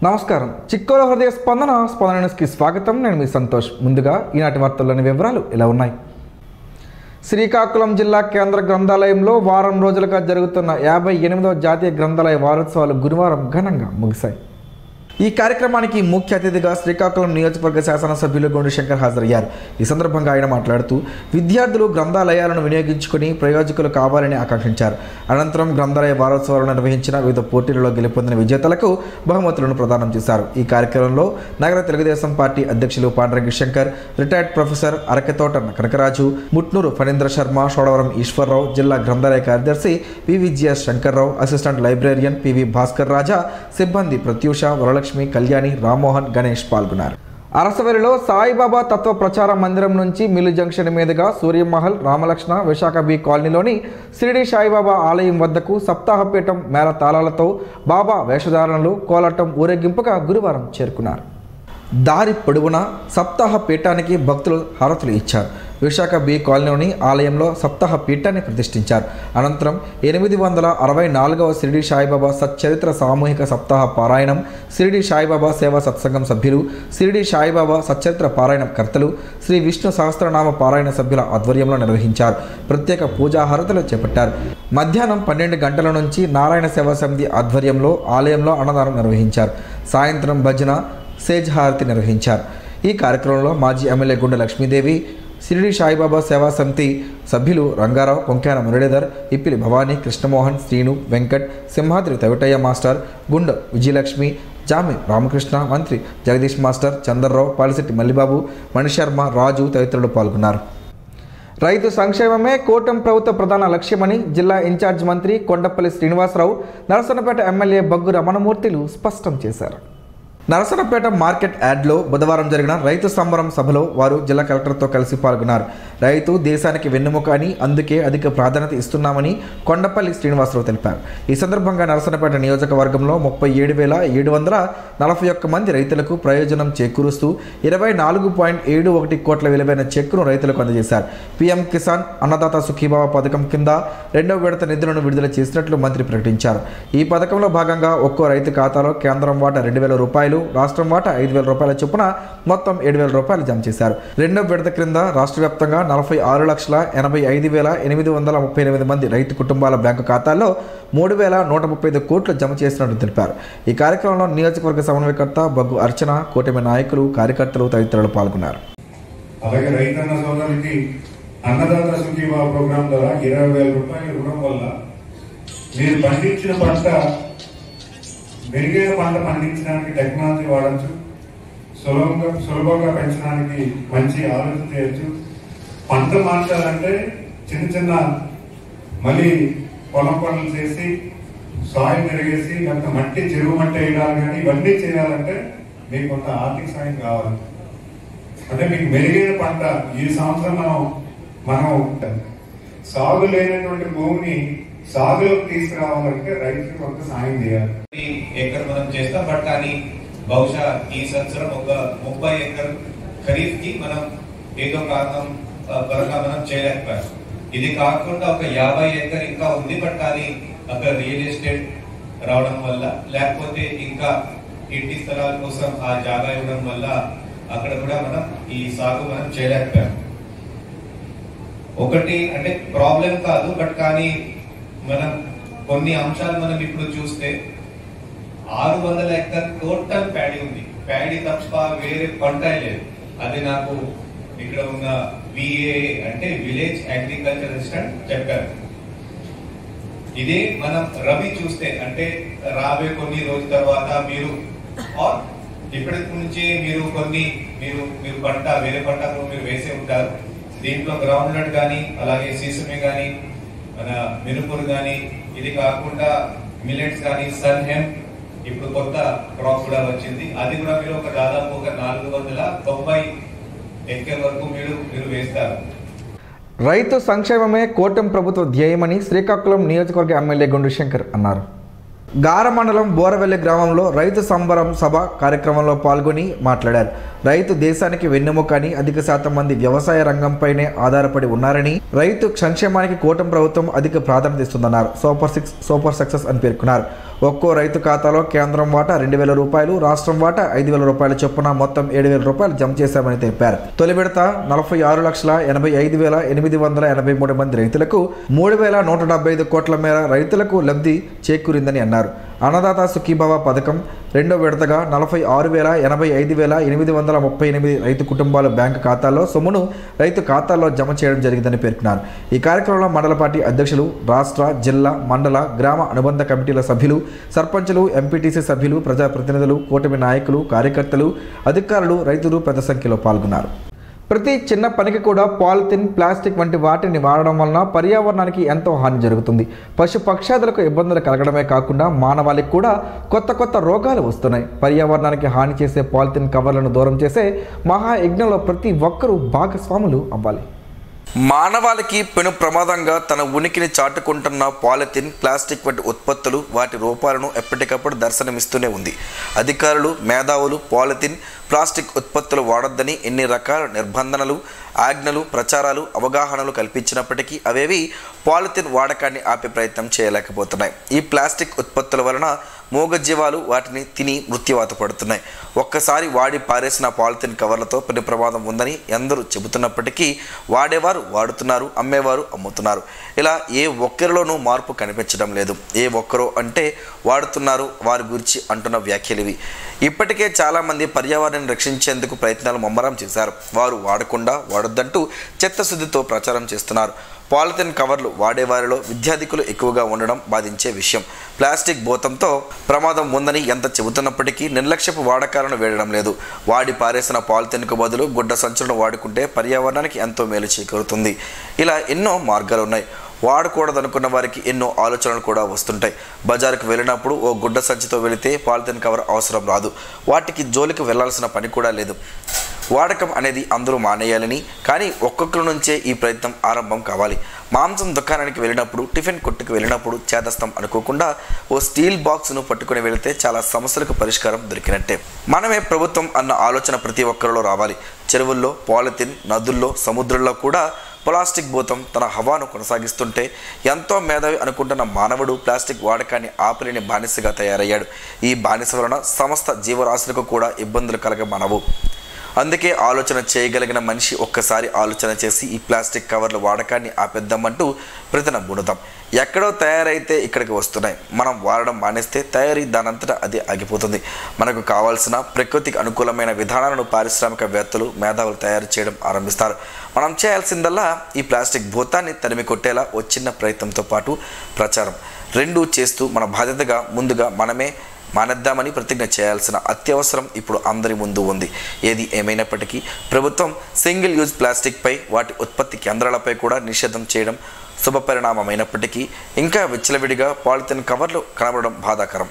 నమస్కారం. చిక్కోల హృదయ స్పందన న్యూస్కి స్వాగతం. నేను మీ సంతోష్. ముందుగా ఈనాటి వార్తల్లోని వివరాలు ఇలా ఉన్నాయి. శ్రీకాకుళం జిల్లా కేంద్ర గ్రంథాలయంలో వారం రోజులుగా జరుగుతున్న 58వ జాతీయ గ్రంథాలయ వారోత్సవాలు గురువారం ఘనంగా ముగిశాయి. ఈ కార్యక్రమానికి ముఖ్య అతిథిగా శ్రీకాకుళం నియోజకవర్గ శాసనసభ్యులు గొండు శంకర్ హాజరయ్యారు. ఈ సందర్భంగా ఆయన మాట్లాడుతూ విద్యార్థులు గ్రంథాలయాలను వినియోగించుకుని ప్రయోజకులు కావాలని ఆకాంక్షించారు. అనంతరం గ్రంథాలయ వారోత్సవాలు నిర్వహించిన వివిధ పోటీలలో గెలుపొందిన విజేతలకు బహుమతులను ప్రదానం చేశారు. ఈ కార్యక్రమంలో నగర తెలుగుదేశం పార్టీ అధ్యక్షులు పాండ్రంగి శంకర్, రిటైర్డ్ ప్రొఫెసర్ అరకెతోట కనకరాజు, ముట్నూరు ఫణీంద్ర శర్మ, షోడవరం ఈశ్వర్రావు, జిల్లా గ్రంథాలయ కార్యదర్శి PVGS Shankararao, assistant librarian PV Bhaskar Raja, సిబ్బంది ప్రత్యూష, వరలక్ష్మి, కళ్యాణి, రామ్మోహన్, గణేష్ పాల్గొన్నారు. అరసవెల్లిలో సాయిబాబా తత్వ ప్రచార మందిరం నుంచి మిల్లు జంక్షన్ మీదుగా సూర్యమహల్, రామలక్ష్మణ, విశాఖ బి కాలనీలోని షిరిడి సాయిబాబా ఆలయం వద్దకు సప్తాహపీఠం మేళ తాళాలతో బాబా వేషధారణలు, కోలాటం ఊరేగింపుగా గురువారం చేరుకున్నారు. దారి పొడవునా సప్తాహ పీఠానికి భక్తులు హారతులు ఇచ్చారు. విశాఖ బి కాలనీలోని ఆలయంలో సప్తాహ పీఠాన్ని ప్రతిష్ఠించారు. అనంతరం 864వ షిరిడి సాయిబాబా సచ్చరిత్ర సామూహిక సప్తాహ పారాయణం, షిరిడి సాయిబాబా సేవా సత్సంగం సభ్యులు, షిరిడి సాయిబాబా సచ్చరిత్ర పారాయణ కర్తలు, శ్రీ విష్ణు సహస్రనామ పారాయణ సభ్యుల ఆధ్వర్యంలో నిర్వహించారు. ప్రత్యేక పూజా హారతులు చేపట్టారు. మధ్యాహ్నం 12 గంటల నుంచి నారాయణ సేవా సమితి ఆధ్వర్యంలో ఆలయంలో అన్నదానం నిర్వహించారు. సాయంత్రం భజన, సేజ్ హారతి నిర్వహించారు. ఈ కార్యక్రమంలో మాజీ ఎమ్మెల్యే గుండె లక్ష్మీదేవి, షిరిడి సాయిబాబా సేవా సమితి సభ్యులు రంగారావు, కొంకాన మురళీధర్, ఇప్పిలి భవానీ, కృష్ణమోహన్, శ్రీను, వెంకట్, సింహాద్రి తవిటయ్య మాస్టర్, గుండ విజయలక్ష్మి, జామి రామకృష్ణ, మంత్రి జగదీష్ మాస్టర్, చందర్రావు, పాలిశెట్టి మల్లిబాబు, మణిశర్మ, రాజు తదితరులు పాల్గొన్నారు. రైతు సంక్షేమమే కూటమి ప్రభుత్వ ప్రధాన లక్ష్యమని జిల్లా ఇన్ఛార్జ్ మంత్రి కొండపల్లి శ్రీనివాసరావు, నరసన్నపేట ఎమ్మెల్యే బగ్గు రమణమూర్తిలు స్పష్టం చేశారు. నరసన్నపేట మార్కెట్ యార్డ్లో బుధవారం జరిగిన రైతు సంబరం సభలో వారు జిల్లా కలెక్టర్తో కలిసి పాల్గొన్నారు. రైతు దేశానికి వెన్నెముక అని, అందుకే అధిక ప్రాధాన్యత ఇస్తున్నామని కొండపల్లి శ్రీనివాసరావు తెలిపారు. ఈ సందర్భంగా నరసన్నపేట నియోజకవర్గంలో 37,741 మంది రైతులకు ప్రయోజనం చేకూరుస్తూ 24.71 కోట్ల విలువైన చెక్కును రైతులకు అందజేశారు. పీఎం కిసాన్ అన్నదాత సుఖీభావ పథకం కింద 2వ విడత నిధులను విడుదల చేసినట్లు మంత్రి ప్రకటించారు. ఈ పథకంలో భాగంగా ఒక్కో రైతు ఖాతాలో కేంద్రం వాటా 2,000 రూపాయలు, రాష్ట్రం వాటా 5,000 రూపాయల చొప్పున మొత్తం 7,000 రూపాయలు జమ చేశారు. 2వ విడత క్రింద రాష్ట్ర వ్యాప్తంగా 46,85,838 మంది రైతు కుటుంబాల బ్యాంకు ఖాతాల్లో 3,135 కోట్లు జమ చేసినట్టు తెలిపారు. ఈ కార్యక్రమంలో నియోజకవర్గ సమన్వయకర్త బగ్గు అర్చన, కూటమి నాయకులు, కార్యకర్తలు తదితరులు పాల్గొన్నారు. అలాగే రైతన్న సోదరులకి అన్నదాత సుఖీభావ ప్రోగ్రాం ద్వారా 20,000 రూపాయల రుణం వల్ల మీరు పండించిన పంట మెరుగైన పంట పండించడానికి టెక్నాలజీ వాడచ్చు, సులభంగా పెంచడానికి మంచి ఆలోచన చేయొచ్చు. పంట మార్చాలంటే చిన్న మళ్ళీ పొలం పనులు చేసి సాయిల్ మెరుగేసి లేకపోతే మట్టి చెరువు మట్టి వేయాలి. కానీ ఇవన్నీ చేయాలంటే మీకు కొంత ఆర్థిక సాయం కావాలి. అంటే మీకు మెరుగైన పంట ఈ సంవత్సరం మనం సాగు లేనటువంటి భూమిని సాగులోకి తీసుకురావాలంటే రైతులకు కొంత సాయం చేయాలి. ఏకర్ మనం చేస్తాం, బట్ కానీ బహుశా ఈ సంవత్సరం ఒక 30 ఎకర్ ఖరీఫ్ కి మనం ఏదో కారణం పరంగా మనం చేయలేకపోయాం. ఇది కాకుండా ఒక 50 ఎకర్ ఇంకా ఉంది, బట్ కానీ అక్కడ రియల్ ఎస్టేట్ రావడం వల్ల, లేకపోతే ఇంకా ఇంటి స్థలాల కోసం ఆ జాగా ఇవ్వడం వల్ల అక్కడ కూడా మనం ఈ సాగు మనం చేయలేకపోయాం. ఒకటి అంటే ప్రాబ్లం కాదు, బట్ కానీ మనం కొన్ని అంశాలు మనం ఇప్పుడు చూస్తే 600 ఎకర్ టోటల్ ప్యాడీ ఉంది. ప్యాడీ తప్ప వేరే పంట లేదు. అది నాకు ఇక్కడ ఉన్న విఏఏ అంటే విలేజ్ అగ్రికల్చర్ అసిస్టెంట్ చెప్పారు. ఇదే మనం రబీ చూస్తే అంటే రాబోయే కొన్ని రోజుల తర్వాత మీరు ఇప్పటి నుంచి మీరు పంట వేరే పంట మీరు వేసే ఉంటారు. దీంట్లో గ్రౌండ్ నట్ కానీ, అలాగే సీసమే కానీ, మన మినుపురు కానీ, ఇది కాకుండా మిల్లెట్స్ కానీ, సన్ హెమ్ ఇప్పుడు కొత్త క్రాప్ కూడా వచ్చింది. అది కూడా మీరు ఒక దాదాపు ఒక 490 ఎకర్ వరకు మీరు వేస్తారు. రైతు సంక్షేమమే కూటమి ప్రభుత్వ ధ్యేయమని శ్రీకాకుళం నియోజకవర్గ ఎమ్మెల్యే గొండు శంకర్ అన్నారు. గార మండలం బోరవెల్లి గ్రామంలో రైతు సంబరం సభ కార్యక్రమంలో పాల్గొని మాట్లాడారు. రైతు దేశానికి వెన్నెముక అని, అధిక శాతం మంది వ్యవసాయ రంగంపైనే ఆధారపడి ఉన్నారని, రైతు సంక్షేమానికి కూటమి ప్రభుత్వం అధిక ప్రాధాన్యత ఇస్తుందన్నారు. సూపర్ 6 సూపర్ సక్సెస్ అని పేర్కొన్నారు. ఒక్కో రైతు ఖాతాలో కేంద్రం వాటా 2,000 రూపాయలు, రాష్ట్రం వాటా 5,000 రూపాయల చొప్పున మొత్తం 7,000 రూపాయలు జమ చేశామని తెలిపారు. తొలి విడత 46,85,883 మంది రైతులకు 3,175 కోట్ల మేర రైతులకు లబ్ధి చేకూరిందని అన్నారు. అన్నదాత సుఖీభవ పథకం రెండో విడతగా 46,85,838 రైతు కుటుంబాల బ్యాంకు ఖాతాల్లో సొమ్మును రైతు ఖాతాల్లో జమ చేయడం జరిగిందని పేర్కొన్నారు. ఈ కార్యక్రమంలో మండల పార్టీ అధ్యక్షులు, రాష్ట్ర, జిల్లా, మండల, గ్రామ అనుబంధ కమిటీల సభ్యులు, సర్పంచులు, ఎంపీటీసీ సభ్యులు, ప్రజాప్రతినిధులు, కూటమి నాయకులు, కార్యకర్తలు, అధికారులు, రైతులు పెద్ద సంఖ్యలో పాల్గొన్నారు. ప్రతి చిన్న పనికి కూడా పాలిథిన్, ప్లాస్టిక్ వంటి వాటిని వాడడం వలన పర్యావరణానికి ఎంతో హాని జరుగుతుంది. పశు పక్షాదులకు ఇబ్బందులు కలగడమే కాకుండా మానవాళికి కూడా కొత్త రోగాలు వస్తున్నాయి. పర్యావరణానికి హాని చేసే పాలిథిన్ కవర్లను దూరం చేసే మహాయజ్ఞంలో ప్రతి ఒక్కరూ భాగస్వాములు అవ్వాలి. మానవాళికి పెను ప్రమాదంగా తన ఉనికిని చాటుకుంటున్న పాలిథిన్, ప్లాస్టిక్ వంటి ఉత్పత్తులు వాటి రూపాలను ఎప్పటికప్పుడు దర్శనమిస్తూనే ఉంది. అధికారులు, మేధావులు పాలిథిన్, ప్లాస్టిక్ ఉత్పత్తులు వాడొద్దని ఎన్ని రకాల నిర్బంధనలు, ఆజ్ఞలు, ప్రచారాలు, అవగాహనలు కల్పించినప్పటికీ అవేవి పాలిథిన్ వాడకాన్ని ఆపే ప్రయత్నం చేయలేకపోతున్నాయి. ఈ ప్లాస్టిక్ ఉత్పత్తుల వలన మూగజీవాలు వాటిని తిని మృత్యువాత పడుతున్నాయి. ఒక్కసారి వాడి పారేసిన పాలిథిన్ కవర్లతో పెను ప్రమాదం ఉందని ఎందరూ చెబుతున్నప్పటికీ వాడేవారు వాడుతున్నారు, అమ్మేవారు అమ్ముతున్నారు. ఇలా ఏ ఒక్కరిలోనూ మార్పు కనిపించడం లేదు. ఏ ఒక్కరో అంటే వాడుతున్నారు వారి గురించి అంటున్న వ్యాఖ్యలు ఇవి. ఇప్పటికే చాలామంది పర్యావరణాన్ని రక్షించేందుకు ప్రయత్నాలు ముమ్మరం చేశారు. వారు వాడకుండా వాడొద్దంటూ చిత్తశుద్ధితో ప్రచారం చేస్తున్నారు. పాలిథిన్ కవర్లు వాడేవారిలో విద్యార్థికులు ఎక్కువగా ఉండడం బాధించే విషయం. ప్లాస్టిక్ బోతంతో ప్రమాదం ఉందని ఎంత చెబుతున్నప్పటికీ నిర్లక్ష్యపు వాడకాలను వేయడం లేదు. వాడి పారేసిన పాలిథిన్కు బదులు గుడ్డ సంచులను వాడుకుంటే పర్యావరణానికి ఎంతో మేలు చేకూరుతుంది. ఇలా ఎన్నో మార్గాలు ఉన్నాయి. వాడకూడదనుకున్న వారికి ఎన్నో ఆలోచనలు కూడా వస్తుంటాయి. బజారుకు వెళ్ళినప్పుడు ఓ గుడ్డ సంచితో వెళితే పాలిథిన్ కవర్ అవసరం రాదు. వాటికి జోలికి వెళ్లాల్సిన పని కూడా లేదు. వాడకం అనేది అందరూ మానేయాలని, కానీ ఒక్కొక్కరి నుంచే ఈ ప్రయత్నం ఆరంభం కావాలి. మాంసం దుకాణానికి వెళ్ళినప్పుడు, టిఫిన్ కొట్టుకు వెళ్ళినప్పుడు చేదస్తం అనుకోకుండా ఓ స్టీల్ బాక్స్ను పట్టుకుని వెళితే చాలా సమస్యలకు పరిష్కారం దొరికినట్టే. మనమే ప్రభుత్వం అన్న ఆలోచన ప్రతి ఒక్కరిలో రావాలి. చెరువుల్లో పాలిథిన్, నదుల్లో, సముద్రంలో కూడా ప్లాస్టిక్ భూతం తన హవాను కొనసాగిస్తుంటే ఎంతో మేధావి అనుకుంటున్న మానవుడు ప్లాస్టిక్ వాడకాన్ని ఆపలేని బానిసగా తయారయ్యాడు. ఈ బానిస వలన సమస్త జీవరాశులకు కూడా ఇబ్బందులు కలగమనవు. అందుకే ఆలోచన చేయగలిగిన మనిషి ఒక్కసారి ఆలోచన చేసి ఈ ప్లాస్టిక్ కవర్ల వాడకాన్ని ఆపేద్దామంటూ ప్రతినబూనుదాం. ఎక్కడో తయారైతే ఇక్కడికి వస్తున్నాయి. మనం వాడడం మానేస్తే తయారీ దానంతటా అది ఆగిపోతుంది. మనకు కావాల్సిన ప్రకృతికి అనుకూలమైన విధానాలను పారిశ్రామికవేత్తలు, మేధావులు తయారు చేయడం ఆరంభిస్తారు. మనం చేయాల్సిందల్లా ఈ ప్లాస్టిక్ భూతాన్ని తరిమి కొట్టేలా ఓ చిన్న ప్రయత్నంతో పాటు ప్రచారం రెండూ చేస్తూ మన బాధ్యతగా ముందుగా మనమే మానేద్దామని ప్రతిజ్ఞ చేయాల్సిన అత్యవసరం ఇప్పుడు అందరి ముందు ఉంది. ఏది ఏమైనప్పటికీ ప్రభుత్వం సింగిల్ యూజ్ ప్లాస్టిక్పై, వాటి ఉత్పత్తి కేంద్రాలపై కూడా నిషేధం చేయడం శుభపరిణామమైనప్పటికీ ఇంకా విచ్చలవిడిగా పాలిథిన్ కవర్లు కనబడడం బాధాకరం.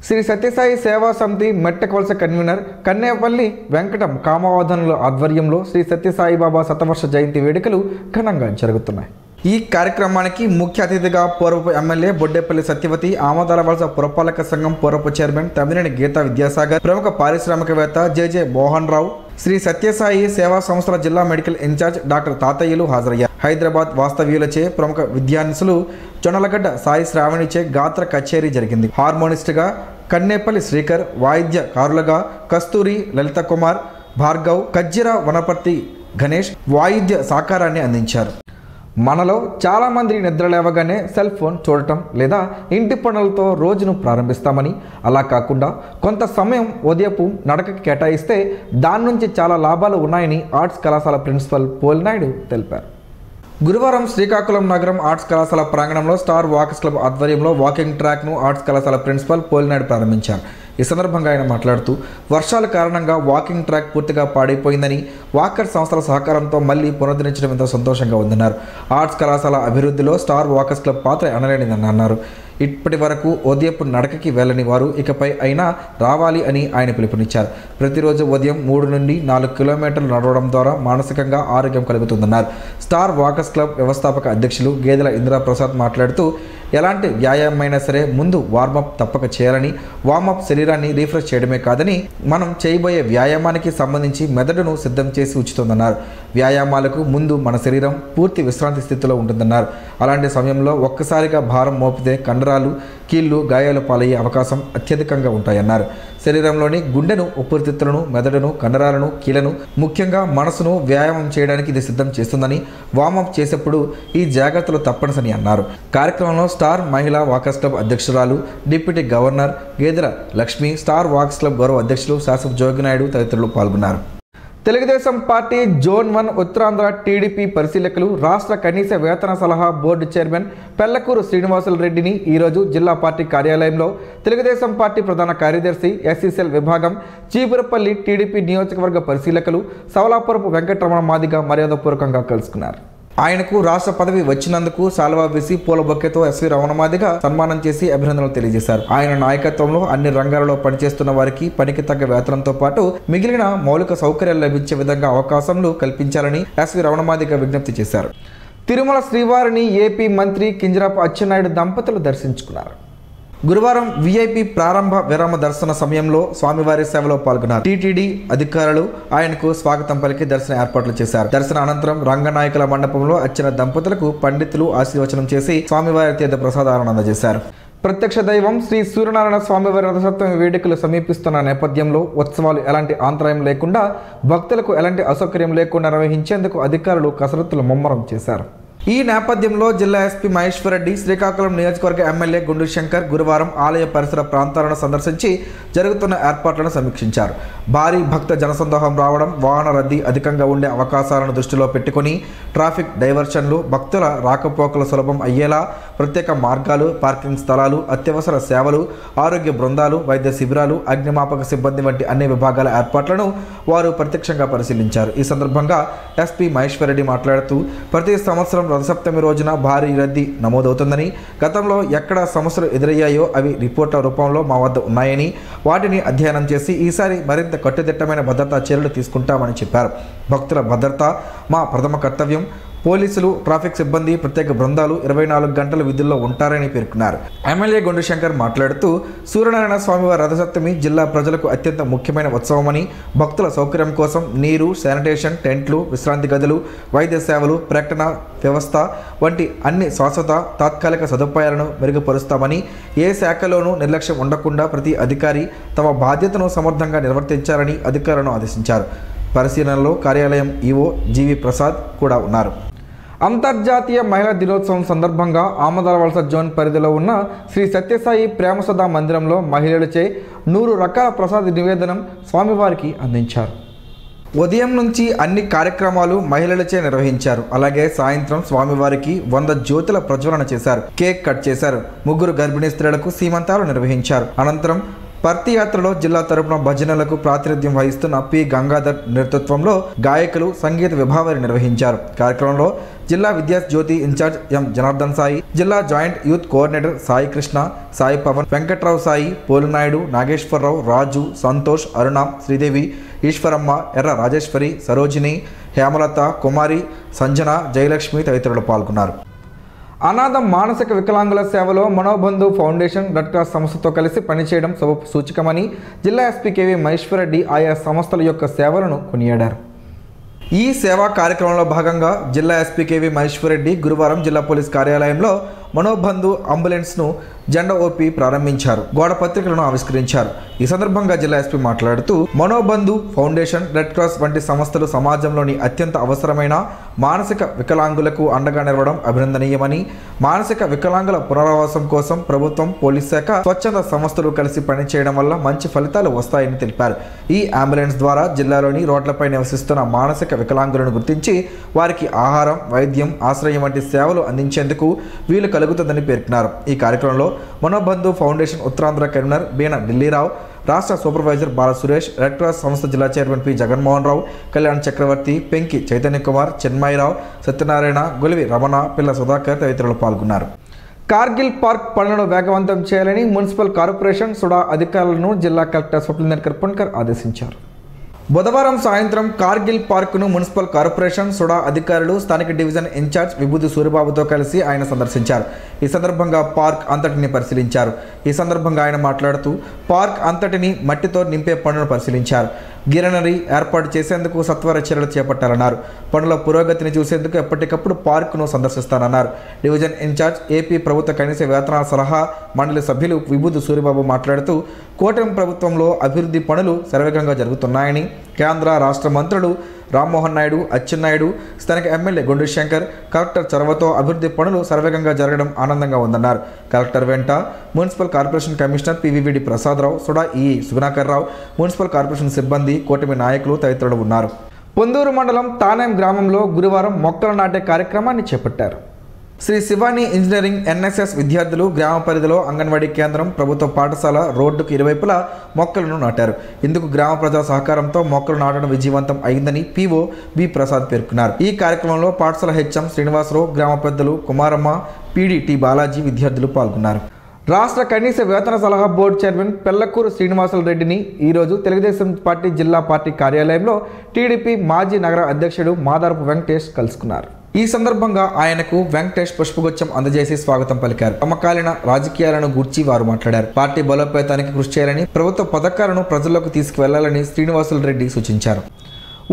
శ్రీ సత్యసాయి సేవా సమితి మెట్టకవలస కన్వీనర్ కన్నేపల్లి వెంకటం కామవాదనుల ఆధ్వర్యంలో శ్రీ సత్యసాయిబాబా శతవర్ష జయంతి వేడుకలు ఘనంగా జరుగుతున్నాయి. ఈ కార్యక్రమానికి ముఖ్య అతిథిగా పూర్వపు ఎమ్మెల్యే బొడ్డేపల్లి సత్యవతి, ఆమదాలవలస పురపాలక సంఘం పూర్వపు చైర్మన్ తమ్మినేని గీతా విద్యాసాగర్, ప్రముఖ పారిశ్రామికవేత్త జెజె మోహన్ రావు, శ్రీ సత్యసాయి సేవా సంస్థల జిల్లా మెడికల్ ఇన్ఛార్జ్ డాక్టర్ తాతయ్యలు హాజరయ్యారు. హైదరాబాద్ వాస్తవ్యులచే ప్రముఖ విద్యాన్సులు జొన్నలగడ్డ సాయి శ్రావణిచే గాత్ర కచేరీ జరిగింది. హార్మోనిస్టుగా కన్నేపల్లి శ్రీకర్, వాయిద్యకారులుగా కస్తూరి, లలిత కుమార్, భార్గవ్, కజ్జిర వనపర్తి గణేష్ వాయిద్య సహకారాన్ని అందించారు. మనలో చాలామంది నిద్ర లేవగానే సెల్ ఫోన్ చూడటం లేదా ఇంటి పనులతో రోజును ప్రారంభిస్తామని, అలా కాకుండా కొంత సమయం ఉదయపు నడకకి కేటాయిస్తే దాని నుంచి చాలా లాభాలు ఉన్నాయని ఆర్ట్స్ కళాశాల ప్రిన్సిపల్ పోలినాయుడు తెలిపారు. గురువారం శ్రీకాకుళం నగరం ఆర్ట్స్ కళాశాల ప్రాంగణంలో స్టార్ వాకర్స్ క్లబ్ ఆధ్వర్యంలో వాకింగ్ ట్రాక్ను ఆర్ట్స్ కళాశాల ప్రిన్సిపల్ పోలినాయుడు ప్రారంభించారు. ఈ సందర్భంగా ఆయన మాట్లాడుతూ వర్షాల కారణంగా వాకింగ్ ట్రాక్ పూర్తిగా పాడైపోయిందని, వాకర్ సంస్థల సహకారంతో మళ్లీ పునరుద్ధరించడం ఎంతో సంతోషంగా ఉందన్నారు. ఆర్ట్స్ కళాశాల అభివృద్ధిలో స్టార్ వాకర్స్ క్లబ్ పాత్ర ఎనలేనిదని అన్నారు. ఇప్పటి వరకు ఉదయపు నడకకి వెళ్ళని వారు ఇకపై అయినా రావాలి అని ఆయన పిలుపునిచ్చారు. ప్రతిరోజు ఉదయం 3 నుండి 4 కిలోమీటర్లు నడవడం ద్వారా మానసికంగా ఆరోగ్యం కలుగుతుందన్నారు. స్టార్ వాకర్స్ క్లబ్ వ్యవస్థాపక అధ్యక్షులు గేదెల ఇందిరాప్రసాద్ మాట్లాడుతూ ఎలాంటి వ్యాయామమైనా సరే ముందు వార్మప్ తప్పక చేయాలని, వార్మప్ శరీరాన్ని రీఫ్రెష్ చేయడమే కాదని మనం చేయబోయే వ్యాయామానికి సంబంధించి మెదడును సిద్ధం చేసి ఉంచుతుందన్నారు. వ్యాయామాలకు ముందు మన శరీరం పూర్తి విశ్రాంతి స్థితిలో ఉంటుందన్నారు. అలాంటి సమయంలో ఒక్కసారిగా భారం మోపితే కండరాలు కీళ్లు గాయాలు పాలయ్యే అవకాశం అత్యధికంగా ఉంటాయన్నారు. శరీరంలోని గుండెను, ఊపిరితిత్తులను, మెదడును, కండరాలను, కీళ్లను, ముఖ్యంగా మనసును వ్యాయామం చేయడానికి ఇది సిద్ధం చేస్తుందని, వార్మప్ చేసేప్పుడు ఈ జాగ్రత్తలు తప్పనిసరి అన్నారు. కార్యక్రమంలో స్టార్ మహిళా వాకర్స్ క్లబ్ అధ్యక్షురాలు, డిప్యూటీ గవర్నర్ గేదెల లక్ష్మి, స్టార్ వాకర్స్ క్లబ్ గౌరవ అధ్యక్షులు శాసప్ జోగినాయుడు తదితరులు పాల్గొన్నారు. Telugu Desam party zone 1 Uttarandhra TDP పరిశీలకులు రాష్ట్ర కనీస వేతన సలహా బోర్డు చైర్మన్ పెళ్లకూరు శ్రీనివాసులు రెడ్డిని ఈరోజు జిల్లా పార్టీ కార్యాలయంలో తెలుగుదేశం పార్టీ ప్రధాన కార్యదర్శి, ఎస్సీసీఎల్ విభాగం, చీపురపల్లి టీడీపీ నియోజకవర్గ పరిశీలకులు సవలాపురపు వెంకటరమణ మాదిగ మర్యాదపూర్వకంగా కలుసుకున్నారు. ఆయనకు రాష్ట్ర పదవి వచ్చినందుకు శాలువా వేసి పూల బొక్కెతో ఎస్వి రమణమాదిగ సన్మానం చేసి అభినందనలు తెలియజేశారు. ఆయన నాయకత్వంలో అన్ని రంగాలలో పనిచేస్తున్న వారికి పనికి తగ్గ వేతనంతో పాటు మిగిలిన మౌలిక సౌకర్యాలు లభించే విధంగా అవకాశాలు కల్పించాలని ఎస్వి రమణమాదిగ విజ్ఞప్తి చేశారు. తిరుమల శ్రీవారిని ఏపీ మంత్రి కింజరాపు అచ్చెన్నాయుడు దంపతులు దర్శించుకున్నారు. గురువారం వీఐపీ ప్రారంభ విరామ దర్శన సమయంలో స్వామివారి సేవలో పాల్గొన్నారు. టీటీడీ అధికారులు ఆయనకు స్వాగతం పలికి దర్శన ఏర్పాట్లు చేశారు. దర్శన అనంతరం రంగనాయకుల మండపంలో అచ్చిన దంపతులకు పండితులు ఆశీర్వచనం చేసి స్వామివారి తీర్థ ప్రసాదాలను అందజేశారు. ప్రత్యక్ష దైవం శ్రీ సూర్యనారాయణ స్వామివారి రథసప్తమి వేడుకలు సమీపిస్తున్న నేపథ్యంలో ఉత్సవాలు ఎలాంటి అంతరాయం లేకుండా, భక్తులకు ఎలాంటి అసౌకర్యం లేకుండా నిర్వహించేందుకు అధికారులు కసరత్తులు ముమ్మరం చేశారు. ఈ నేపథ్యంలో జిల్లా ఎస్పీ మహేశ్వర్ రెడ్డి, శ్రీకాకుళం నియోజకవర్గ ఎమ్మెల్యే గుండు శంకర్ గురువారం ఆలయ పరిసర ప్రాంతాలను సందర్శించి జరుగుతున్న ఏర్పాట్లను సమీక్షించారు. భారీ భక్త జనసందోహం రావడం, వాహన రద్దీ అధికంగా ఉండే అవకాశాలను దృష్టిలో పెట్టుకుని ట్రాఫిక్ డైవర్షన్లు, భక్తుల రాకపోకలు సులభం అయ్యేలా ప్రత్యేక మార్గాలు, పార్కింగ్ స్థలాలు, అత్యవసర సేవలు, ఆరోగ్య బృందాలు, వైద్య శిబిరాలు, అగ్నిమాపక సిబ్బంది వంటి అన్ని విభాగాల ఏర్పాట్లను వారు ప్రత్యక్షంగా పరిశీలించారు. ఈ సందర్భంగా ఎస్పీ మహేశ్వర్ రెడ్డి మాట్లాడుతూ ప్రతి సంవత్సరం రథసప్తమి రోజున భారీ రద్దీ నమోదవుతుందని, గతంలో ఎక్కడ సమస్యలు ఎదురయ్యాయో అవి రిపోర్ట్ల రూపంలో మా వద్ద ఉన్నాయని, వాటిని అధ్యయనం చేసి ఈసారి మరింత కట్టుదిట్టమైన భద్రతా చర్యలు తీసుకుంటామని చెప్పారు. భక్తుల భద్రత మా ప్రథమ కర్తవ్యం. పోలీసులు, ట్రాఫిక్ సిబ్బంది, ప్రత్యేక బృందాలు 24 గంటల విధుల్లో ఉంటారని పేర్కొన్నారు. ఎమ్మెల్యే గుండు శంకర్ మాట్లాడుతూ సూర్యనారాయణ స్వామివారి రథసప్తమి జిల్లా ప్రజలకు అత్యంత ముఖ్యమైన ఉత్సవమని, భక్తుల సౌకర్యం కోసం నీరు, శానిటేషన్, టెంట్లు, విశ్రాంతి గదులు, వైద్య సేవలు, ప్రకటన వ్యవస్థ వంటి అన్ని శాశ్వత తాత్కాలిక సదుపాయాలను మెరుగుపరుస్తామని, ఏ శాఖలోనూ నిర్లక్ష్యం ఉండకుండా ప్రతి అధికారి తమ బాధ్యతను సమర్థంగా నిర్వర్తించాలని అధికారులను ఆదేశించారు. పరిశీలనలో కార్యాలయం ఈవో జీవి ప్రసాద్ కూడా ఉన్నారు. అంతర్జాతీయ మహిళా దినోత్సవం సందర్భంగా ఆమదాలవలస జోన్ పరిధిలో ఉన్న శ్రీ సత్యసాయి ప్రేమసదా మందిరంలో మహిళలచే 100 రకాల ప్రసాద నివేదనం స్వామివారికి అందించారు. ఉదయం నుంచి అన్ని కార్యక్రమాలు మహిళలచే నిర్వహించారు. అలాగే సాయంత్రం స్వామివారికి 100 జ్యోతుల ప్రజ్వలన చేశారు. కేక్ కట్ చేశారు. 3 గర్భిణీ స్త్రీలకు సీమంతాలు నిర్వహించారు. అనంతరం పర్తి యాత్రలో జిల్లా తరపున భజనలకు ప్రాతినిధ్యం వహిస్తున్న పి గంగాధర్ నేతృత్వంలో గాయకులు సంగీత విభావరి నిర్వహించారు. కార్యక్రమంలో జిల్లా విద్యా జ్యోతి ఇన్ఛార్జ్ ఎం జనార్దన్ సాయి, జిల్లా joint youth coordinator Sai Krishna, Sai Pavan, Venkatrao Sai, Polunaidu, Nageswararao, Raju, Santosh, Aruna, Sridevi, Eswaramma, Erra Rajeshwari, Sarojini, Hemalatha, కుమారి, సంజన, జయలక్ష్మి తదితరులు పాల్గొన్నారు. అనాథ మానసిక వికలాంగుల సేవలో మనోబంధు ఫౌండేషన్, రెడ్ క్రాస్ సంస్థతో కలిసి పనిచేయడం శుభ సూచకమని జిల్లా ఎస్పీ కేవీ మహేశ్వర్ రెడ్డి ఆయా సంస్థల యొక్క సేవలను కొనియాడారు. ఈ సేవా కార్యక్రమంలో భాగంగా జిల్లా ఎస్పీ కేవీ మహేశ్వర్ రెడ్డి గురువారం జిల్లా పోలీస్ కార్యాలయంలో మనోబంధు అంబులెన్స్ను జెండా ఓపి ప్రారంభించారు. గోడ పత్రికలను ఆవిష్కరించారు. ఈ సందర్భంగా జిల్లా ఎస్పీ మాట్లాడుతూ మనోబంధు ఫౌండేషన్, రెడ్ క్రాస్ వంటి సంస్థలు సమాజంలోని అత్యంత అవసరమైన మానసిక వికలాంగులకు అండగా నిలవడం అభినందనీయమని, మానసిక వికలాంగుల పునరావాసం కోసం ప్రభుత్వం, పోలీస్ శాఖ, స్వచ్ఛంద సంస్థలు కలిసి పనిచేయడం వల్ల మంచి ఫలితాలు వస్తాయని తెలిపారు. ఈ అంబులెన్స్ ద్వారా జిల్లాలోని రోడ్లపై నివసిస్తున్న మానసిక వికలాంగులను గుర్తించి వారికి ఆహారం, వైద్యం, ఆశ్రయం వంటి సేవలు అందించేందుకు వీలు కలుగుతుందని పేర్కొన్నారు. ఈ కార్యక్రమంలో మనోబంధు ఫౌండేషన్ ఉత్తరాంధ్ర కన్వీనర్ బీన ఢిల్లీరావు, రాష్ట్ర సూపర్వైజర్ బాల సురేష్, రెడ్ క్రాస్ సంస్థ జిల్లా చైర్మన్ పి జగన్మోహన్ రావు, కళ్యాణ్ చక్రవర్తి, పెంకి చైతన్య కుమార్, చిన్మయరావు, సత్యనారాయణ, గొలివి రమణ, పిల్ల సుధాకర్ తదితరులు పాల్గొన్నారు. కార్గిల్ పార్క్ పనులను వేగవంతం చేయాలని మున్సిపల్ కార్పొరేషన్ సుడా అధికారులను జిల్లా కలెక్టర్ స్వప్నిల్ కర్పణకర్ ఆదేశించారు. బుధవారం సాయంత్రం కార్గిల్ పార్కును మున్సిపల్ కార్పొరేషన్ సుడా అధికారులు స్థానిక డివిజన్ ఇన్ఛార్జ్ విభూతి సూరిబాబుతో కలిసి ఆయన సందర్శించారు. ఈ సందర్భంగా పార్క్ అంతటిని పరిశీలించారు. ఈ సందర్భంగా ఆయన మాట్లాడుతూ పార్క్ అంతటిని మట్టితో నింపే పనులను పరిశీలించారు. గిరణరీ ఏర్పాటు చేసేందుకు సత్వర చర్యలు చేపట్టాలన్నారు. పనుల పురోగతిని చూసేందుకు ఎప్పటికప్పుడు పార్కును సందర్శిస్తానన్నారు. డివిజన్ ఇన్ఛార్జ్ ఏపీ ప్రభుత్వ కనీస వేతనాల సలహా మండలి సభ్యులు విభూతి సూరిబాబు మాట్లాడుతూ కూటమి ప్రభుత్వంలో అభివృద్ధి పనులు శరవేగంగా జరుగుతున్నాయని, కేంద్ర రాష్ట్ర మంత్రులు రామ్మోహన్ నాయుడు, అచ్చెన్నాయుడు, స్థానిక ఎమ్మెల్యే గొండు శంకర్, కలెక్టర్ చొరవతో అభివృద్ధి పనులు శరవేగంగా జరగడం ఆనందంగా ఉందన్నారు. కలెక్టర్ వెంట municipal corporation commissioner పివివిడి Prasadarao, SUDA ఈ సుగుణాకర్ రావు, మున్సిపల్ కార్పొరేషన్ సిబ్బంది, కూటమి నాయకులు తదితరులు ఉన్నారు. పొందూరు మండలం తానేం గ్రామంలో గురువారం మొక్కలు నాటే కార్యక్రమాన్ని చేపట్టారు. శ్రీ శివాని ఇంజనీరింగ్ ఎన్ఎస్ఎస్ విద్యార్థులు గ్రామ పరిధిలో అంగన్వాడీ కేంద్రం, ప్రభుత్వ పాఠశాల రోడ్డుకు ఇరువైపులా మొక్కలను నాటారు. ఇందుకు గ్రామ ప్రజల సహకారంతో మొక్కలు నాటడం విజయవంతం అయిందని పీఓ బి ప్రసాద్ పేర్కొన్నారు. ఈ కార్యక్రమంలో పాఠశాల హెచ్ఎం శ్రీనివాసరావు, గ్రామ పెద్దలు కుమారమ్మ, పీడీ టి బాలాజీ విద్యార్థులు పాల్గొన్నారు. రాష్ట్ర కనీస వేతన సలహా బోర్డు చైర్మన్ పెళ్లకూరు శ్రీనివాసులు రెడ్డిని ఈరోజు తెలుగుదేశం పార్టీ జిల్లా పార్టీ కార్యాలయంలో టీడీపీ మాజీ నగర అధ్యక్షుడు మాదారపు వెంకటేష్ కలుసుకున్నారు. ఈ సందర్భంగా ఆయనకు వెంకటేష్ పుష్పగుచ్చం అందజేసి స్వాగతం పలికారు. సమకాలీన రాజకీయాలను గూర్చి వారు మాట్లాడారు. పార్టీ బలోపేతానికి కృషి చేయాలని, ప్రభుత్వ పథకాలను ప్రజల్లోకి తీసుకువెళ్లాలని శ్రీనివాసులు రెడ్డి సూచించారు.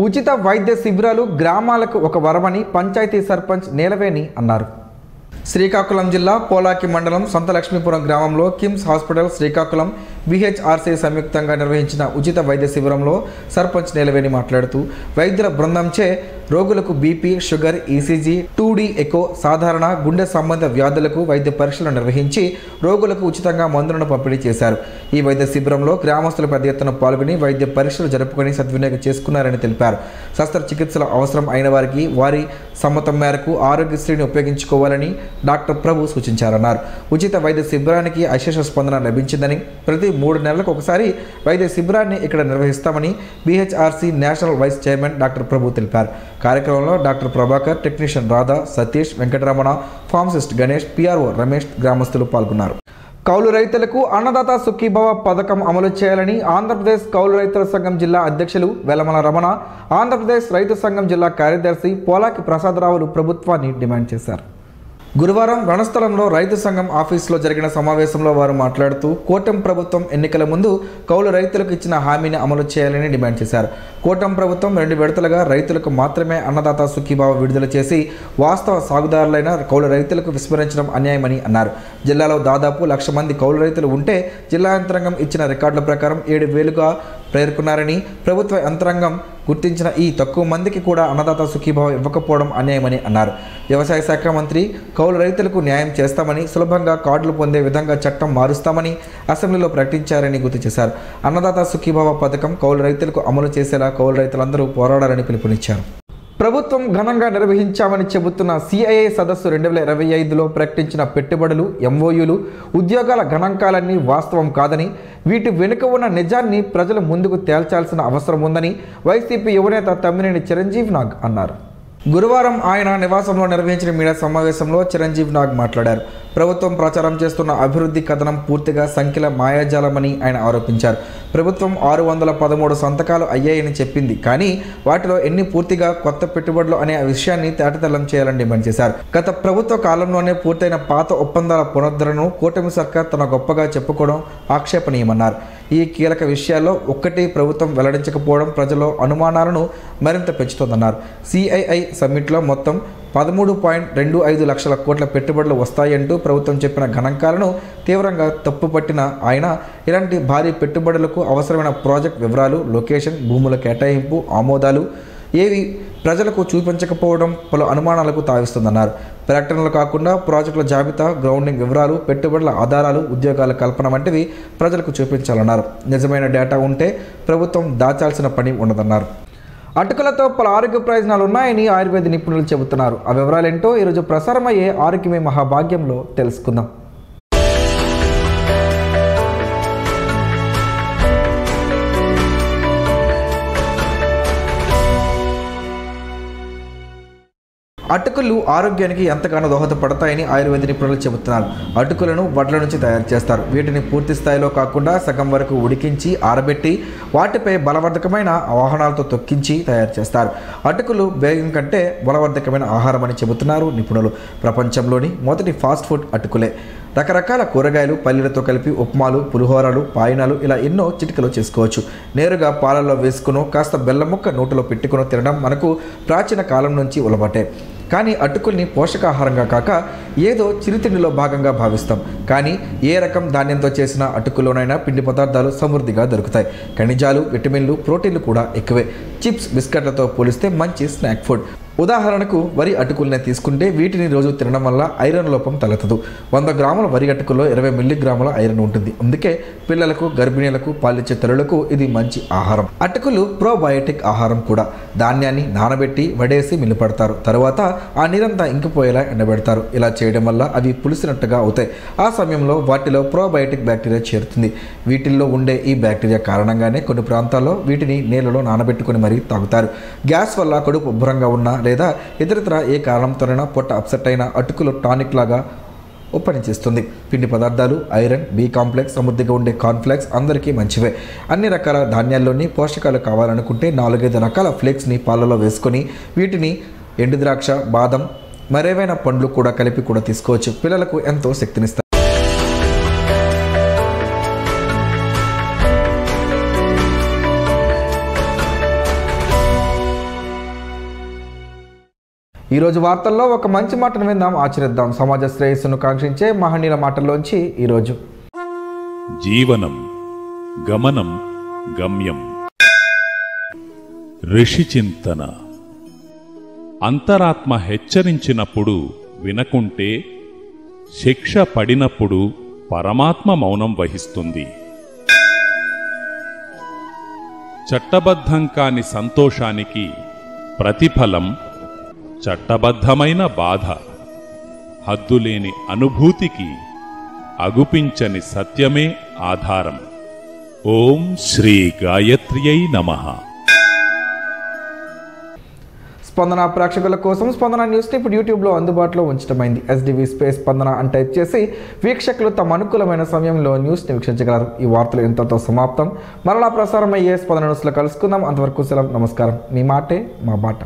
ఉచిత వైద్య శిబిరాలు గ్రామాలకు ఒక వరమని పంచాయతీ సర్పంచ్ నీలవేణి అన్నారు. శ్రీకాకుళం జిల్లా పోలాకి మండలం సంతలక్ష్మీపురం గ్రామంలో కిమ్స్ హాస్పిటల్, శ్రీకాకుళం బిహెచ్ఆర్సీ సంయుక్తంగా నిర్వహించిన ఉచిత వైద్య శిబిరంలో సర్పంచ్ నీలవేణి మాట్లాడుతూ వైద్యుల బృందంచే రోగులకు BP, sugar, ECG, 2D echo, సాధారణ గుండె సంబంధ వ్యాధులకు వైద్య పరీక్షలు నిర్వహించి రోగులకు ఉచితంగా మందులను పంపిణీ చేశారు. ఈ వైద్య శిబిరంలో గ్రామస్తులు పెద్ద ఎత్తున పాల్గొని వైద్య పరీక్షలు జరుపుకొని సద్వినియోగం చేసుకున్నారని తెలిపారు. శస్త్రచికిత్సలు అవసరం అయిన వారికి వారి సమ్మతం మేరకు ఆరోగ్యశ్రీని ఉపయోగించుకోవాలని డాక్టర్ ప్రభు సూచించారన్నారు. ఉచిత వైద్య శిబిరానికి అశేష స్పందన లభించిందని, ప్రతి 3 నెలలకు ఒకసారి వైద్య శిబిరాన్ని ఇక్కడ నిర్వహిస్తామని బిహెచ్ఆర్సీ నేషనల్ వైస్ చైర్మన్ డాక్టర్ ప్రభు తెలిపారు. కార్యక్రమంలో doctor Prabhakar, technician Radha, Satish, Venkataramana, pharmacist Ganesh, PRO Ramesh, గ్రామస్తులు పాల్గొన్నారు. కౌలు రైతులకు అన్నదాత సుఖీభవ పథకం అమలు చేయాలని ఆంధ్రప్రదేశ్ కౌలు రైతుల సంఘం జిల్లా అధ్యక్షులు వెలమల రమణ, ఆంధ్రప్రదేశ్ రైతు సంఘం జిల్లా కార్యదర్శి పోలాకి ప్రసాదరావులు ప్రభుత్వాన్ని డిమాండ్ చేశారు. గురువారం రణస్థలంలో రైతు సంఘం ఆఫీసులో జరిగిన సమావేశంలో వారు మాట్లాడుతూ కూటమి ప్రభుత్వం ఎన్నికల ముందు కౌలు రైతులకు ఇచ్చిన హామీని అమలు చేయాలని డిమాండ్ చేశారు. కూటమి ప్రభుత్వం 2 విడతలుగా రైతులకు మాత్రమే అన్నదాత సుఖీభావ విడుదల చేసి వాస్తవ సాగుదారులైన కౌలు రైతులకు విస్మరించడం అన్యాయమని అన్నారు. జిల్లాలో దాదాపు 1,00,000 మంది కౌలు రైతులు ఉంటే జిల్లా యంత్రాంగం ఇచ్చిన రికార్డుల ప్రకారం 7,000గా పేర్కొన్నారని, ప్రభుత్వ యంత్రాంగం గుర్తించిన ఈ తక్కువ మందికి కూడా అన్నదాత సుఖీభావ ఇవ్వకపోవడం అన్యాయమని అన్నారు. వ్యవసాయ శాఖ మంత్రి కౌలు రైతులకు న్యాయం చేస్తామని, సులభంగా కార్డులు పొందే విధంగా చట్టం మారుస్తామని అసెంబ్లీలో ప్రకటించారని గుర్తు చేశారు. అన్నదాత సుఖీభావ పథకం కౌలు రైతులకు అమలు చేసేలా కౌలు రైతులందరూ పోరాడాలని పిలుపునిచ్చారు. ప్రభుత్వం ఘనంగా నిర్వహించామని చెబుతున్న సిఐఐ సదస్సు 2025లో ప్రకటించిన పెట్టుబడులు, ఎంఓయూలు, ఉద్యోగాల గణాంకాలన్నీ వాస్తవం కాదని, వీటి వెనుక ఉన్న నిజాన్ని ప్రజల ముందుకు తేల్చాల్సిన అవసరం ఉందని వైసీపీ యువనేత తమ్మినేని చిరంజీవి నాగ్ అన్నారు. గురువారం ఆయన నివాసంలో నిర్వహించిన మీడియా సమావేశంలో చిరంజీవి నాగ్ మాట్లాడారు. ప్రభుత్వం ప్రచారం చేస్తున్న అభివృద్ధి కథనం పూర్తిగా సంఖ్యల మాయాజాలమని ఆయన ఆరోపించారు. ప్రభుత్వం 613 సంతకాలు అయ్యాయని చెప్పింది, కానీ వాటిలో ఎన్ని పూర్తిగా కొత్త పెట్టుబడులు అనే విషయాన్ని తేటతెల్లం చేయాలని డిమాండ్ చేశారు. గత ప్రభుత్వ కాలంలోనే పూర్తయిన పాత ఒప్పందాల పునరుద్ధరణను కూటమి సర్కార్ తన గొప్పగా చెప్పుకోవడం ఆక్షేపణీయమన్నారు. ఈ కీలక విషయాల్లో ఒక్కటి ప్రభుత్వం వెల్లడించకపోవడం ప్రజల్లో అనుమానాలను మరింత పెంచుతోందన్నారు. సిఐఐ సమ్మిట్లో మొత్తం 13.25 లక్షల కోట్ల పెట్టుబడులు వస్తాయంటూ ప్రభుత్వం చెప్పిన గణాంకాలను తీవ్రంగా తప్పుపట్టిన ఆయన ఇలాంటి భారీ పెట్టుబడులకు అవసరమైన ప్రాజెక్ట్ వివరాలు, లొకేషన్, భూముల కేటాయింపు, ఆమోదాలు ఏవి ప్రజలకు చూపించకపోవడం పలు అనుమానాలకు తావిస్తుందన్నారు. ప్రకటనలు కాకుండా ప్రాజెక్టుల జాబితా, గ్రౌండింగ్ వివరాలు, పెట్టుబడుల ఆధారాలు, ఉద్యోగాల కల్పన వంటివి ప్రజలకు చూపించాలన్నారు. నిజమైన డేటా ఉంటే ప్రభుత్వం దాచాల్సిన పని ఉండదన్నారు. అటుకులతో పలు ఆరోగ్య ప్రయోజనాలు ఉన్నాయని ఆయుర్వేద నిపుణులు చెబుతున్నారు. ఆ వివరాలేంటో ఈరోజు ప్రసారమయ్యే ఆరోగ్యమే మహాభాగ్యంలో తెలుసుకుందాం. అటుకులు ఆరోగ్యానికి ఎంతగానో దోహదపడతాయని ఆయుర్వేద నిపుణులు చెబుతున్నారు. అటుకులను వడ్ల నుంచి తయారు చేస్తారు. వీటిని పూర్తి స్థాయిలో కాకుండా సగం వరకు ఉడికించి ఆరబెట్టి వాటిపై బలవర్ధకమైన ఆహారాలతో తొక్కించి తయారు చేస్తారు. అటుకులు వేగం కంటే బలవర్ధకమైన ఆహారం అని చెబుతున్నారు నిపుణులు. ప్రపంచంలోని మొదటి ఫాస్ట్ ఫుడ్ అటుకులే. రకరకాల కూరగాయలు పల్లీలతో కలిపి ఉప్మాలు, పులిహోరలు, పాయనాలు ఇలా ఎన్నో చిటికలు చేసుకోవచ్చు. నేరుగా పాలల్లో వేసుకునో కాస్త బెల్లం ముక్క నోటిలో పెట్టుకుని తినడం మనకు ప్రాచీన కాలం నుంచి ఉలబట్టే. కానీ అటుకుల్ని పోషకాహారంగా కాక ఏదో చిరుతిండిలో భాగంగా భావిస్తాం. కానీ ఏ రకం ధాన్యంతో చేసిన అటుకుల్లోనైనా పిండి పదార్థాలు సమృద్ధిగా దొరుకుతాయి. ఖనిజాలు, విటమిన్లు, ప్రోటీన్లు కూడా ఎక్కువే. చిప్స్, బిస్కెట్లతో పోలిస్తే మంచి స్నాక్ ఫుడ్. ఉదాహరణకు వరి అటుకుల్ని తీసుకుంటే వీటిని రోజు తినడం వల్ల ఐరన్ లోపం తలెత్తదు. 100 గ్రాముల వరి అటుకుల్లో 20 మిల్లీగ్రాముల ఐరన్ ఉంటుంది. అందుకే పిల్లలకు, గర్భిణీలకు, పాలిచ్చే తల్లులకు ఇది మంచి ఆహారం. అటుకులు ప్రోబయోటిక్ ఆహారం కూడా. ధాన్యాన్ని నానబెట్టి వడేసి మిల్లుపడతారు. తరువాత ఆ నీరంతా ఇంకిపోయేలా ఎండబెడతారు. ఇలా చేయడం వల్ల అవి పులిసినట్టుగా అవుతాయి. ఆ సమయంలో వాటిలో ప్రోబయోటిక్ బ్యాక్టీరియా చేరుతుంది. వీటిల్లో ఉండే ఈ బ్యాక్టీరియా కారణంగానే కొన్ని ప్రాంతాల్లో వీటిని నీళ్ళలో నానబెట్టుకుని మరీ తాగుతారు. గ్యాస్ వల్ల కడుపు ఉబ్బరంగా ఉన్న లేదా ఇతరత్ర ఏ కారణంతోనైనా పొట్ట అప్సెట్ అయిన అటుకులు టానిక్ లాగా పనిచేస్తుంది. పిండి పదార్థాలు ఐరన్, బి కాంప్లెక్స్ సమృద్ధిగా ఉండే కార్న్ఫ్లెక్స్ అందరికీ మంచివే. అన్ని రకాల ధాన్యాల్లోని పోషకాలు కావాలనుకుంటే 4-5 రకాల ఫ్లేక్స్ని పాలలో వేసుకొని వీటిని ఎండు ద్రాక్ష, బాదం, మరేవైనా పండ్లు కూడా కలిపి కూడా తీసుకోవచ్చు. పిల్లలకు ఎంతో శక్తినిస్తాయి. ఈరోజు వార్తల్లో ఒక మంచి మాటను విందాం, ఆచరిద్దాం. సమాజ శ్రేయస్సును కాంక్షించే మహనీయుల మాటల్లోంచి ఈరోజు. జీవనం గమనం గమ్యం. ఋషి చింతన. అంతరాత్మ హెచ్చరించినప్పుడు వినకుంటే, శిక్ష పడినప్పుడు పరమాత్మ మౌనం వహిస్తుంది. చట్టబద్ధం కాని సంతోషానికి ప్రతిఫలం చట్టబద్ధమైన బాధ. హద్దులేని అనుభూతికి అగుపించని సత్యమే ఆధారం. ఓం శ్రీ గాయత్ర్యై నమః. స్పందన ప్రేక్షకుల కోసం స్పందన న్యూస్ని ఇప్పుడు యూట్యూబ్లో అందుబాటులో ఉంచడమైంది. SDV స్పేస్ స్పందన అని టైప్ చేసి వీక్షకులు తమ అనుకూలమైన సమయంలో న్యూస్ని వీక్షించగలరు. ఈ వార్తలు ఇంతతో సమాప్తం. మరలా ప్రసారం అయ్యే స్పందన న్యూస్లో కలుసుకుందాం. అంతవరకు సెలవు. నమస్కారం. మీ మాటే మా బాట.